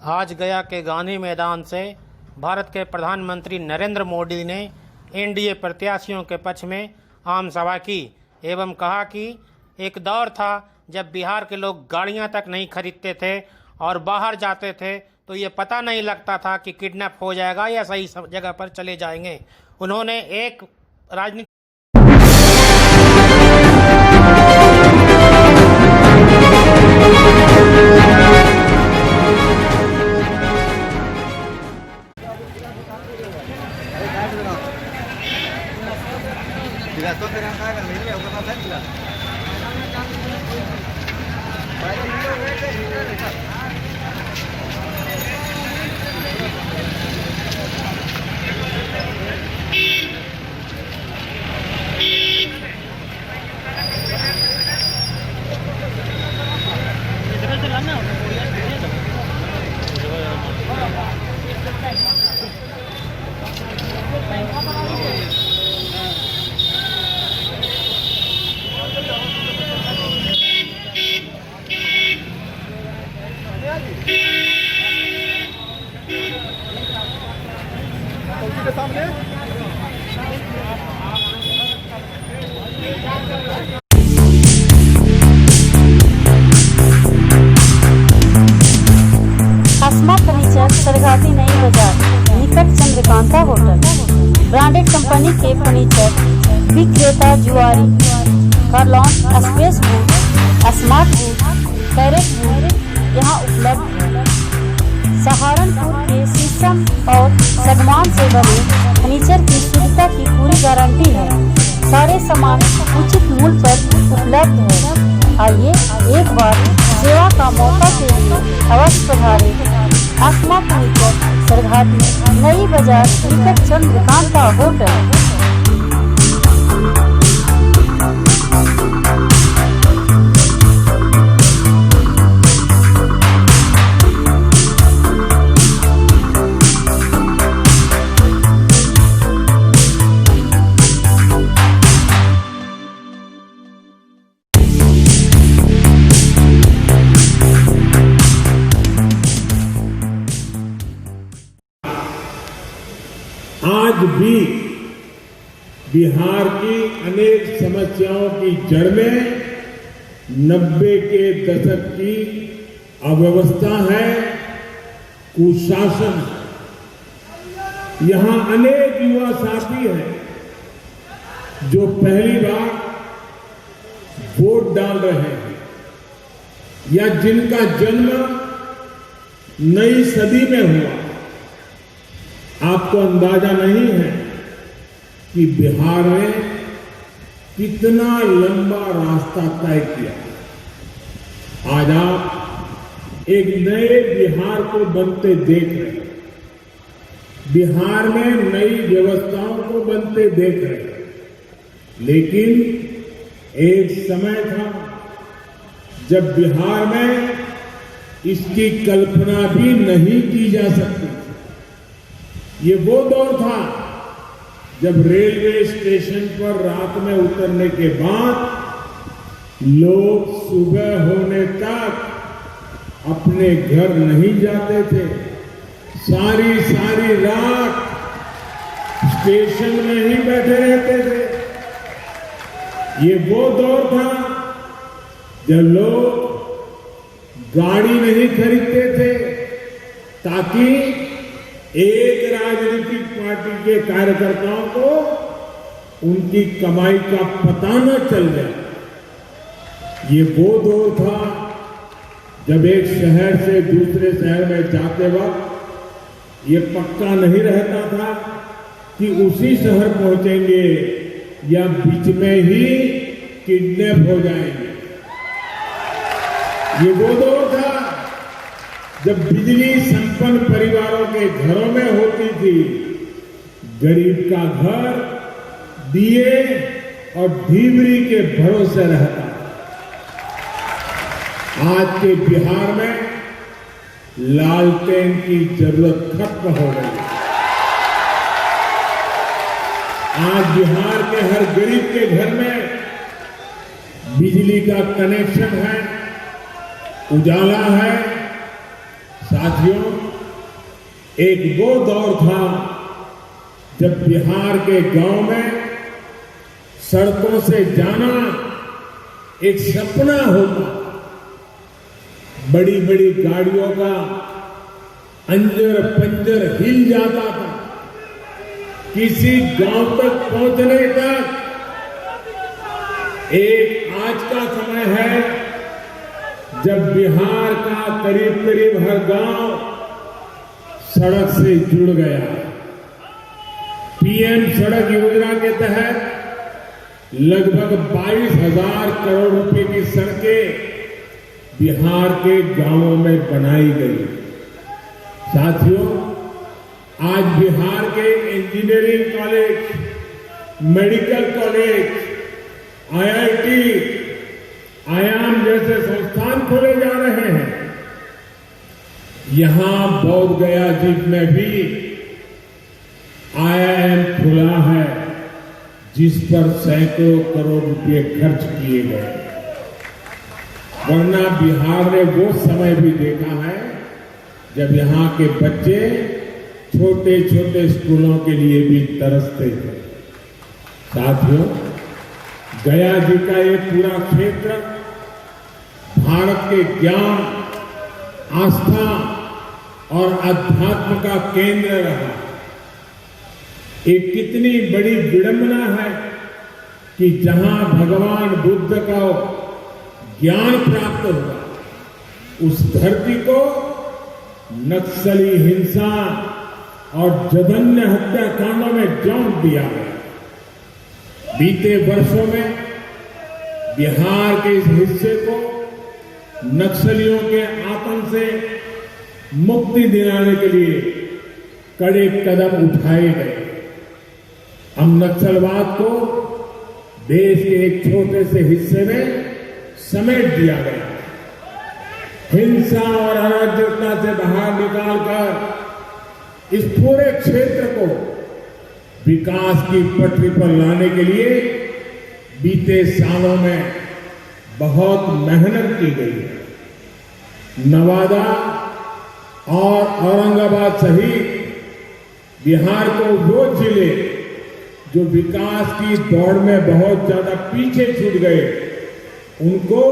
आज गया के गांधी मैदान से भारत के प्रधानमंत्री नरेंद्र मोदी ने एनडीए प्रत्याशियों के पक्ष में आम सभा की एवं कहा कि एक दौर था जब बिहार के लोग गाड़ियां तक नहीं खरीदते थे और बाहर जाते थे तो ये पता नहीं लगता था कि किडनैप हो जाएगा या सही जगह पर चले जाएंगे। उन्होंने एक राजनीति आसमा फर्नीचर, सरघाटी नई बाजार, निकट चंद्रकांता होटल। ब्रांडेड कंपनी के फर्नीचर विक्रेता Zuari, Kurlon, space wood, smart wood, carat wood यहाँ उपलब्ध है। सहारनपुर के शीशम और सागवान से बने फर्नीचर की शुद्धता की पूरी गारंटी है। सारे सामान उचित मूल्य पर उपलब्ध है। आइए एक बार सेवा का मौका के लिए अवश्य पधारें। आसमा फर्नीचर, सरघाटी नई बाजार, निकट चंद्रकांता होटल। आज भी बिहार की अनेक समस्याओं की जड़ में 90 के दशक की अव्यवस्था है, कुशासन है। यहां अनेक युवा साथी हैं जो पहली बार वोट डाल रहे हैं या जिनका जन्म नई सदी में हुआ। आपको अंदाजा नहीं है कि बिहार ने कितना लंबा रास्ता तय किया। आज आप एक नए बिहार को बनते देख रहे हैं। बिहार में नई व्यवस्थाओं को बनते देख रहे हैं। लेकिन एक समय था जब बिहार में इसकी कल्पना भी नहीं की जा सकती। ये वो दौर था जब रेलवे स्टेशन पर रात में उतरने के बाद लोग सुबह होने तक अपने घर नहीं जाते थे। सारी सारी रात स्टेशन में ही बैठे रहते थे। ये वो दौर था जब लोग गाड़ी नहीं खरीदते थे ताकि एक राजनीतिक पार्टी के कार्यकर्ताओं को उनकी कमाई का पता न चल जाए। ये वो दौर था जब एक शहर से दूसरे शहर में जाते वक्त ये पक्का नहीं रहता था कि उसी शहर पहुंचेंगे या बीच में ही किडनैप हो जाएंगे। ये वो दौर था जब बिजली संपन्न परिवारों के घरों में होती थी। गरीब का घर दिए और ढीबरी के भरोसे रहता। आज के बिहार में लालटेन की जरूरत खत्म हो गई। आज बिहार के हर गरीब के घर में बिजली का कनेक्शन है, उजाला है, साथियों, एक वो दौर था जब बिहार के गांव में सड़कों से जाना एक सपना होता। बड़ी बड़ी गाड़ियों का अंजर पंजर हिल जाता था। किसी गांव तक पहुंचने तक एक आज का समय है जब बिहार का करीब करीब हर गांव सड़क से जुड़ गया। पीएम सड़क योजना के तहत लगभग 22,000 करोड़ रुपए की सड़कें बिहार के गांवों में बनाई गई। साथियों, आज बिहार के engineering college, medical college, IIT, IIM जैसे संस्थान खोले जा रहे हैं। यहां बोध गया जिले में भी आईआईएम खुला है, जिस पर सैकड़ों करोड़ रुपए खर्च किए गए। वरना बिहार ने वो समय भी देखा है जब यहां के बच्चे छोटे छोटे स्कूलों के लिए भी तरसते थे। साथियों, गया जी का ये पूरा क्षेत्र भारत के ज्ञान, आस्था और अध्यात्म का केंद्र रहा। एक कितनी बड़ी विडंबना है कि जहां भगवान बुद्ध का ज्ञान प्राप्त हुआ, उस धरती को नक्सली हिंसा और जघन्य हत्याकांडों में जोत दिया गया। बीते वर्षों में बिहार के इस हिस्से को नक्सलियों के आतंक से मुक्ति दिलाने के लिए कड़े कदम उठाए गए। हम नक्सलवाद को देश के एक छोटे से हिस्से में समेट दिया गया। हिंसा और अराजकता से बाहर निकालकर इस पूरे क्षेत्र को विकास की पटरी पर लाने के लिए बीते सालों में बहुत मेहनत की गई है। नवादा और औरंगाबाद सहित बिहार को वो जिले जो विकास की दौड़ में बहुत ज्यादा पीछे छूट गए, उनको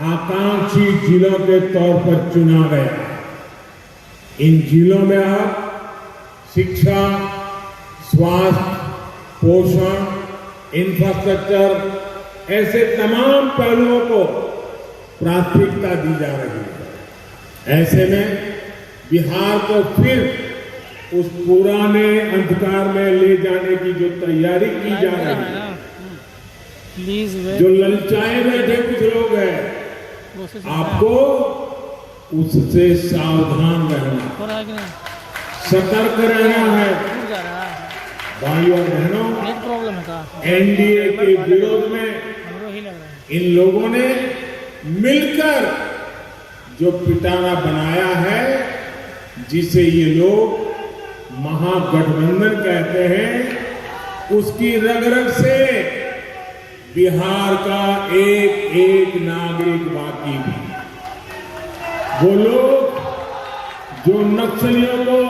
आकांक्षी जिलों के तौर पर चुना गया। इन जिलों में अब शिक्षा, स्वास्थ्य, पोषण, इंफ्रास्ट्रक्चर ऐसे तमाम पहलुओं को प्राथमिकता दी जा रही है। ऐसे में बिहार को फिर उस पुराने अंधकार में ले जाने की जो तैयारी की जा रही है, जो ललचाए बैठे कुछ लोग हैं, आपको उससे सावधान रहना, सतर्क रहना है। भाइयों और बहनों, एनडीए के विरोध में इन लोगों ने मिलकर जो पिटारा बनाया है, जिसे ये लोग महागठबंधन कहते हैं, उसकी रग रग से बिहार का एक एक नागरिक बाकी भी। वो लोग जो नक्सलियों को,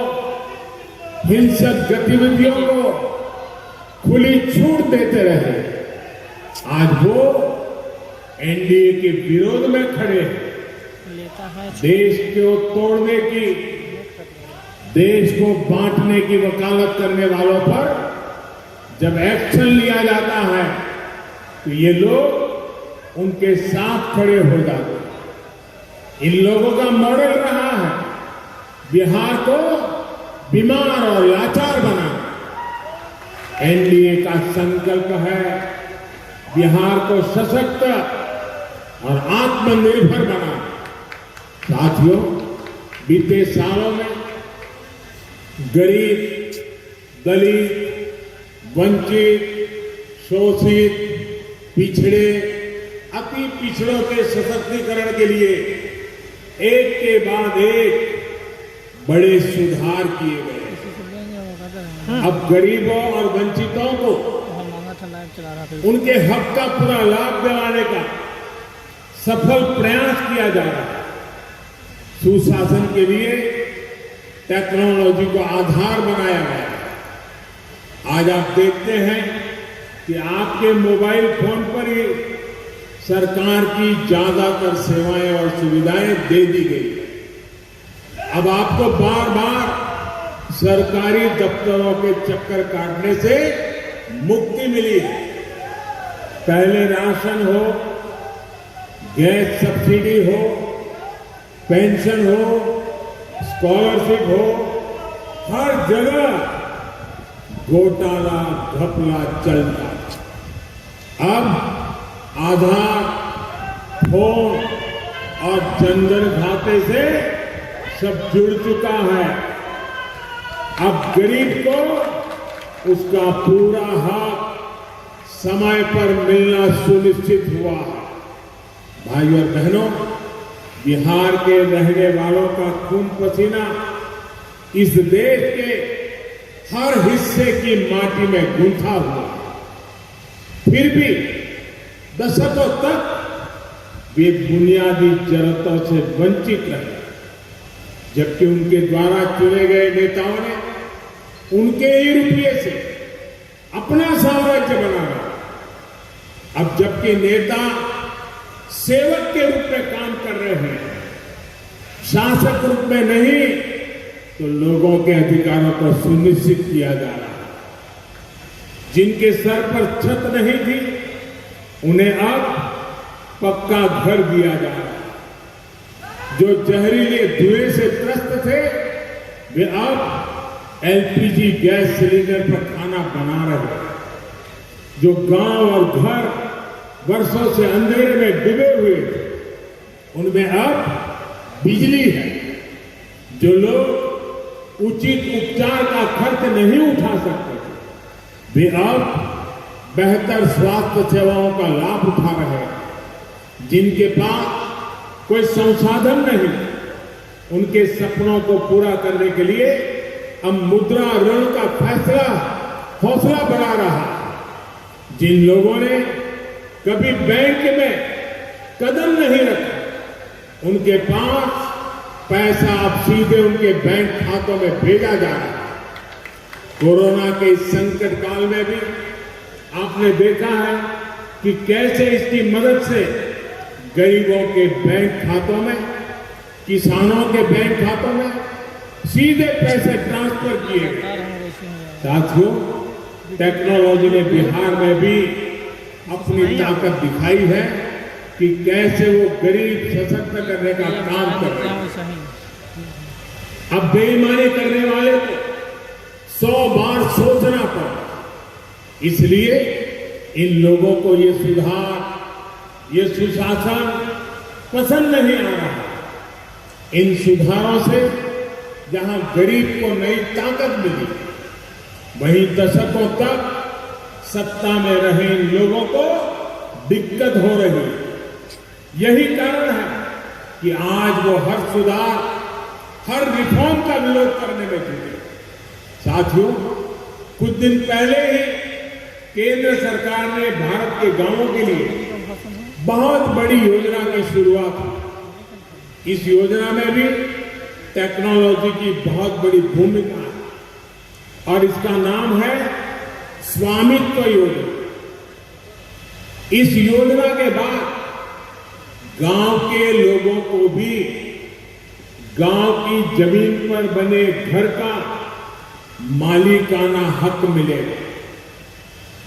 हिंसक गतिविधियों को खुली छूट देते रहे, आज वो एनडीए के विरोध में खड़े हैं। देश को तोड़ने की, देश को बांटने की वकालत करने वालों पर जब एक्शन लिया जाता है तो ये लोग उनके साथ खड़े हो जाते हैं। इन लोगों का मॉडल रहा है बिहार को बीमार और लाचार बनाना। एनडीए का संकल्प है बिहार को सशक्त और आत्मनिर्भर बनाना। साथियों, बीते सालों में गरीब, दलित, वंचित, शोषित, पिछड़े, अति पिछड़ों के सशक्तिकरण के लिए एक के बाद एक बड़े सुधार किए गए। अब गरीबों और वंचितों को उनके हक का पूरा लाभ दिलाने का सफल प्रयास किया जा रहा है। सुशासन के लिए टेक्नोलॉजी को आधार बनाया गया है। आज आप देखते हैं कि आपके मोबाइल फोन पर ही सरकार की ज्यादातर सेवाएं और सुविधाएं दे दी गई है। अब आपको बार बार सरकारी दफ्तरों के चक्कर काटने से मुक्ति मिली है। पहले राशन हो, गैस सब्सिडी हो, पेंशन हो, स्कॉलरशिप हो, हर जगह घोटाला घपला चलता। अब आधार, फोन और जनधन खाते से सब जुड़ चुका है। अब गरीब को उसका पूरा हक समय पर मिलना सुनिश्चित हुआ है। भाइयों और बहनों, बिहार के रहने वालों का खून पसीना इस देश के हर हिस्से की माटी में गूंथा हुआ है। फिर भी दशकों तक वे बुनियादी जरूरतों से वंचित रहे, जबकि उनके द्वारा चुने गए नेताओं ने उनके ही रुपये से अपना साम्राज्य बनाया। अब जबकि नेता सेवक के रूप में काम कर रहे हैं, शासक रूप में नहीं, तो लोगों के अधिकारों को सुनिश्चित किया जा रहा है। जिनके सर पर छत नहीं थी, उन्हें अब पक्का घर दिया जा रहा है। जो जहरीले धुएं से त्रस्त थे, वे अब एलपीजी गैस सिलेंडर पर खाना बना रहे हैं। जो गांव और घर वर्षों से अंधेरे में डूबे हुए थे, उनमें अब बिजली है। जो लोग उचित उपचार का खर्च नहीं उठा सकते थे, वे अब बेहतर स्वास्थ्य सेवाओं का लाभ उठा रहे हैं। जिनके पास कोई संसाधन नहीं, उनके सपनों को पूरा करने के लिए अब मुद्रा ऋण का हौसला बढ़ा रहा है। जिन लोगों ने कभी बैंक में कदम नहीं रखा, उनके पास पैसा अब सीधे उनके बैंक खातों में भेजा जा रहा है। कोरोना के इस संकट काल में भी आपने देखा है कि कैसे इसकी मदद से गरीबों के बैंक खातों में, किसानों के बैंक खातों में सीधे पैसे ट्रांसफर किए गए। साथियों, टेक्नोलॉजी ने बिहार में भी अपनी ताकत दिखाई है कि कैसे वो गरीब सशक्त करने का काम कर रहे हैं। अब बेईमानी करने वाले को 100 बार सोचना पड़ा। इसलिए इन लोगों को ये सुधार, ये सुशासन पसंद नहीं आ रहा। इन सुधारों से जहां गरीब को नई ताकत मिली, वहीं दशकों तक सत्ता में रहे इन लोगों को दिक्कत हो रही। यही कारण है कि आज वो हर सुधार, हर रिफॉर्म का विरोध करने में जुटे। साथियों, कुछ दिन पहले ही केंद्र सरकार ने भारत के गांवों के लिए बहुत बड़ी योजना की शुरुआत की। इस योजना में भी टेक्नोलॉजी की बहुत बड़ी भूमिका है और इसका नाम है स्वामित्व योजना। इस योजना के बाद गांव के लोगों को भी गांव की जमीन पर बने घर का मालिकाना हक मिलेगा,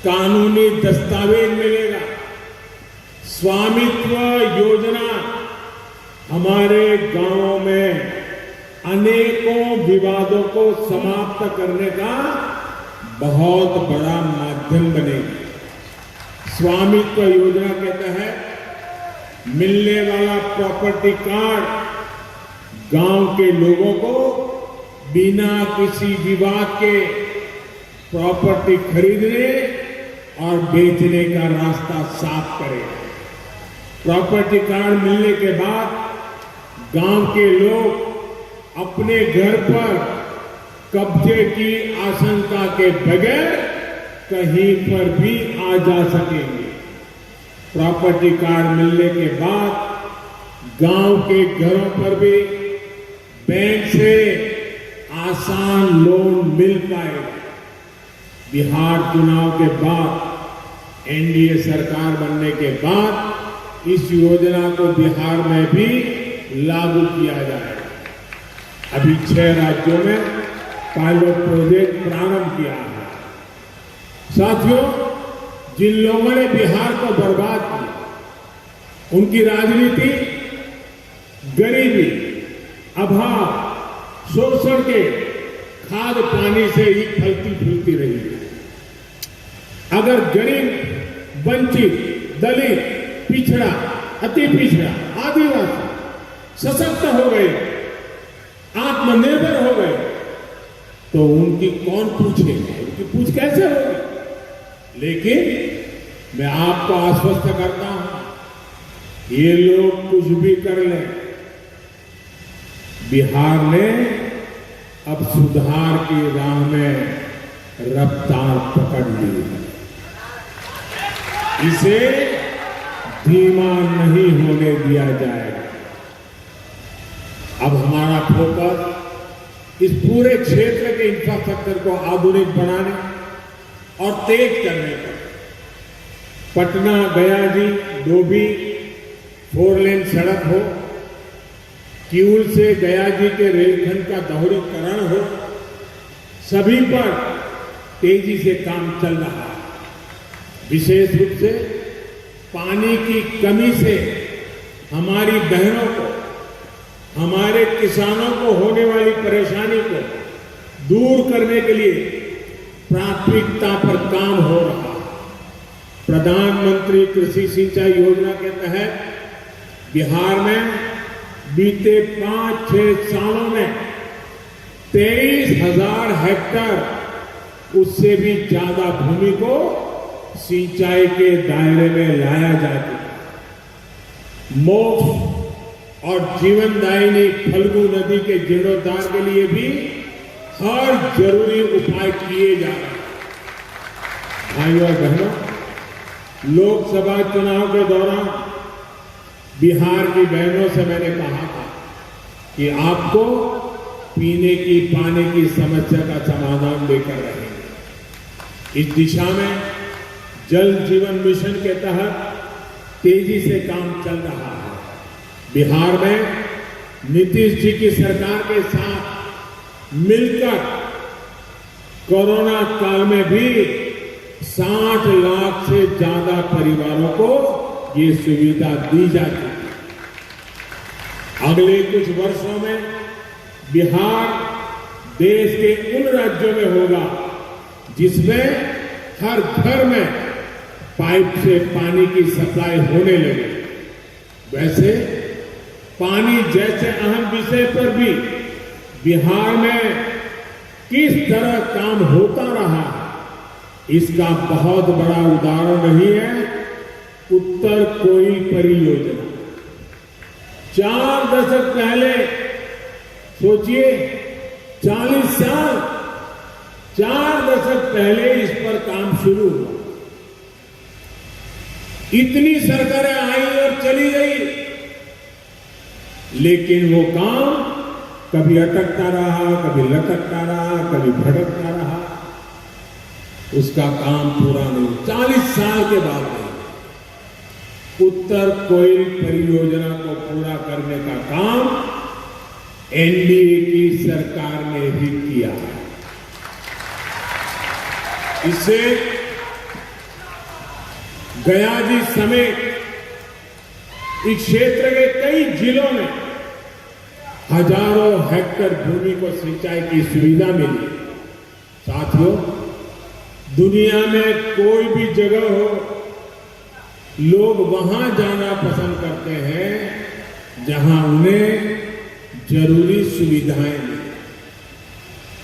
कानूनी दस्तावेज मिलेगा। स्वामित्व योजना हमारे गांवों में अनेकों विवादों को समाप्त करने का बहुत बड़ा माध्यम बनेगी। स्वामित्व योजना के तहत मिलने वाला प्रॉपर्टी कार्ड गांव के लोगों को बिना किसी विवाद के प्रॉपर्टी खरीदने और बेचने का रास्ता साफ करेगा। प्रॉपर्टी कार्ड मिलने के बाद गांव के लोग अपने घर पर कब्जे की आशंका के बगैर कहीं पर भी आ जा सकेंगे। प्रॉपर्टी कार्ड मिलने के बाद गांव के घरों पर भी बैंक से आसान लोन मिल पाएगा। बिहार चुनाव के बाद, एनडीए सरकार बनने के बाद इस योजना को बिहार में भी लागू किया जाएगा। अभी 6 राज्यों में पायलट प्रोजेक्ट प्रारंभ किया है। साथियों, जिन लोगों ने बिहार को बर्बाद किया, उनकी राजनीति गरीबी, अभाव, शोषण के खाद पानी से ही फलती फूलती रही है। अगर गरीब, वंचित, दलित, पिछड़ा, अति पिछड़ा, आदिवासी सशक्त हो गए, आत्मनिर्भर हो गए, तो उनकी कौन पूछेगा? उनकी पूछ कैसे होगी? लेकिन मैं आपको आश्वस्त करता हूं, ये लोग कुछ भी कर लें, बिहार ने अब सुधार की राह में रफ्तार पकड़ ली है। इसे धीमा नहीं होने दिया जाएगा। अब हमारा फोकस इस पूरे क्षेत्र के इंफ्रास्ट्रक्चर को आधुनिक बनाने और तेज करने पर। पटना गया जी डोभी 4 लेन सड़क हो, किऊल से गया जी के रेलखंड का दोहरीकरण हो, सभी पर तेजी से काम चल रहा है। विशेष रूप से पानी की कमी से हमारी बहनों को, हमारे किसानों को होने वाली परेशानी को दूर करने के लिए प्राथमिकता पर काम हो रहा है। प्रधानमंत्री कृषि सिंचाई योजना के तहत बिहार में बीते 5-6 सालों में 23,000 हेक्टेयर उससे भी ज्यादा भूमि को सिंचाई के दायरे में लाया जा चुका। मोक्ष और जीवनदायिनी फल्गु नदी के जीर्णोद्धार के लिए भी हर जरूरी उपाय किए जा रहे हैं। भाइयों और बहनों, लोकसभा चुनाव के दौरान बिहार की बहनों से मैंने कहा था कि आपको पीने की पानी की समस्या का समाधान लेकर रहेंगे। इस दिशा में जल जीवन मिशन के तहत तेजी से काम चल रहा है। बिहार में नीतीश जी की सरकार के साथ मिलकर कोरोना काल में भी 60 लाख से ज्यादा परिवारों को ये सुविधा दी जा चुकी है। अगले कुछ वर्षों में बिहार देश के उन राज्यों में होगा जिसमें हर घर में पाइप से पानी की सप्लाई होने लगे। वैसे पानी जैसे अहम विषय पर भी बिहार में किस तरह काम होता रहा, इसका बहुत बड़ा उदाहरण रही है उत्तर कोयल परियोजना। 4 दशक पहले, सोचिए 40 साल, 4 दशक पहले इस पर काम शुरू हुआ। इतनी सरकारें आई और चली गई, लेकिन वो काम कभी अटकता रहा, कभी लटकता रहा, कभी भटकता रहा, उसका काम पूरा नहीं। 40 साल के बाद उत्तर कोयल परियोजना को पूरा करने का काम एनडीए की सरकार ने भी किया है। इससे गया जी समेत इस क्षेत्र के कई जिलों में हजारों हेक्टेयर भूमि को सिंचाई की सुविधा मिली। साथियों, दुनिया में कोई भी जगह हो, लोग वहां जाना पसंद करते हैं जहां उन्हें जरूरी सुविधाएं मिले।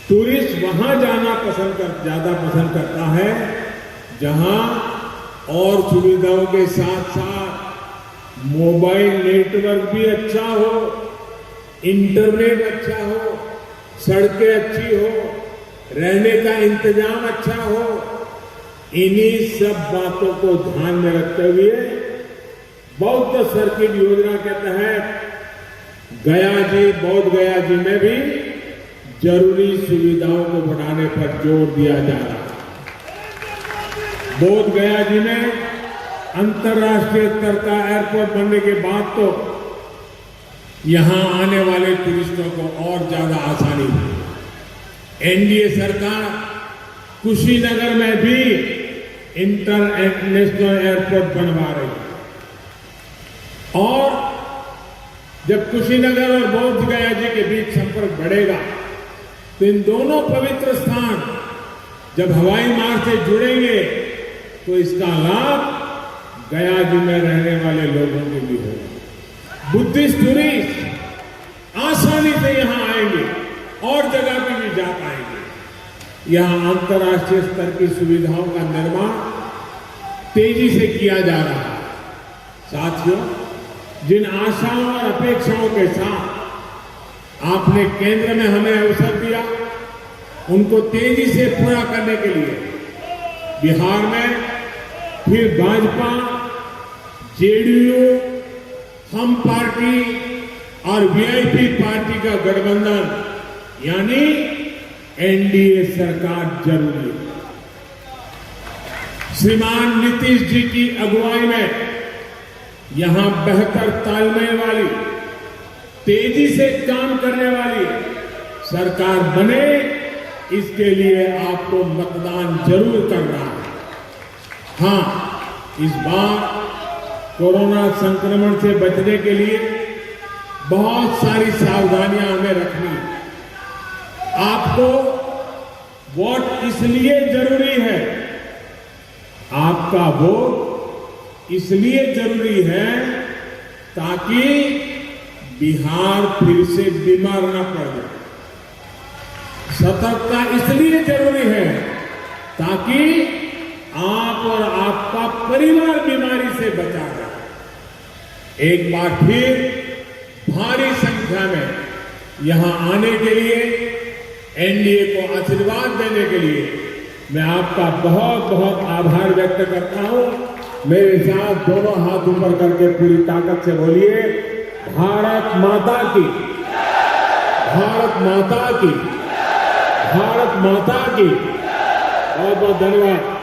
टूरिस्ट वहां जाना ज्यादा पसंद करता है जहां और सुविधाओं के साथ साथ मोबाइल नेटवर्क भी अच्छा हो, इंटरनेट अच्छा हो, सड़कें अच्छी हो, रहने का इंतजाम अच्छा हो। इन्हीं सब बातों को ध्यान में रखते हुए बौद्ध सर्किट योजना के तहत गया जी, बोध गया जी में भी जरूरी सुविधाओं को बढ़ाने पर जोर दिया जा रहा है। बोध गया जी में अंतर्राष्ट्रीय स्तर का एयरपोर्ट बनने के बाद तो यहां आने वाले टूरिस्टों को और ज्यादा आसानी हुई। एनडीए सरकार कुशीनगर में भी इंटरनेशनल एयरपोर्ट बनवा रही है और जब कुशीनगर और बोध गया जी के बीच संपर्क बढ़ेगा तो इन दोनों पवित्र स्थान जब हवाई मार्ग से जुड़ेंगे तो इसका लाभ गया जी में रहने वाले लोगों के लिए होगा। बुद्धिस्ट टूरिस्ट आसानी से यहां आएंगे और जगह पे भी जा पाएंगे। यहां अंतर्राष्ट्रीय स्तर की सुविधाओं का निर्माण तेजी से किया जा रहा है। साथियों, जिन आशाओं और अपेक्षाओं के साथ आपने केंद्र में हमें अवसर दिया, उनको तेजी से पूरा करने के लिए बिहार में फिर भाजपा, जेडीयू, हम पार्टी और वीआईपी पार्टी का गठबंधन यानी एनडीए सरकार जरूरी है। श्रीमान नीतीश जी की अगुवाई में यहां बेहतर तालमेल वाली, तेजी से काम करने वाली सरकार बने, इसके लिए आपको मतदान जरूर करना है। हां, इस बार कोरोना संक्रमण से बचने के लिए बहुत सारी सावधानियां हमें रखनी है। आपको वोट इसलिए जरूरी है, आपका वोट इसलिए जरूरी है ताकि बिहार फिर से बीमार न पड़ जाए। सतर्कता इसलिए जरूरी है ताकि आप और आपका परिवार बीमारी से बचा जाए। एक बार फिर भारी संख्या में यहां आने के लिए, एनडीए को आशीर्वाद देने के लिए मैं आपका बहुत बहुत आभार व्यक्त करता हूं। मेरे साथ दोनों हाथ ऊपर करके पूरी ताकत से बोलिए, भारत माता की, भारत माता की, भारत माता की। बहुत बहुत धन्यवाद।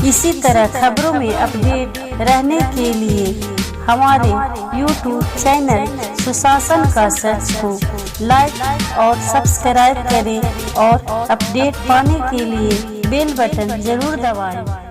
इसी तरह खबरों में अपडेट रहने के लिए हमारे YouTube चैनल सुशासन का सर्च को लाइक और सब्सक्राइब करें और अपडेट पाने के लिए बेल बटन जरूर दबाएं।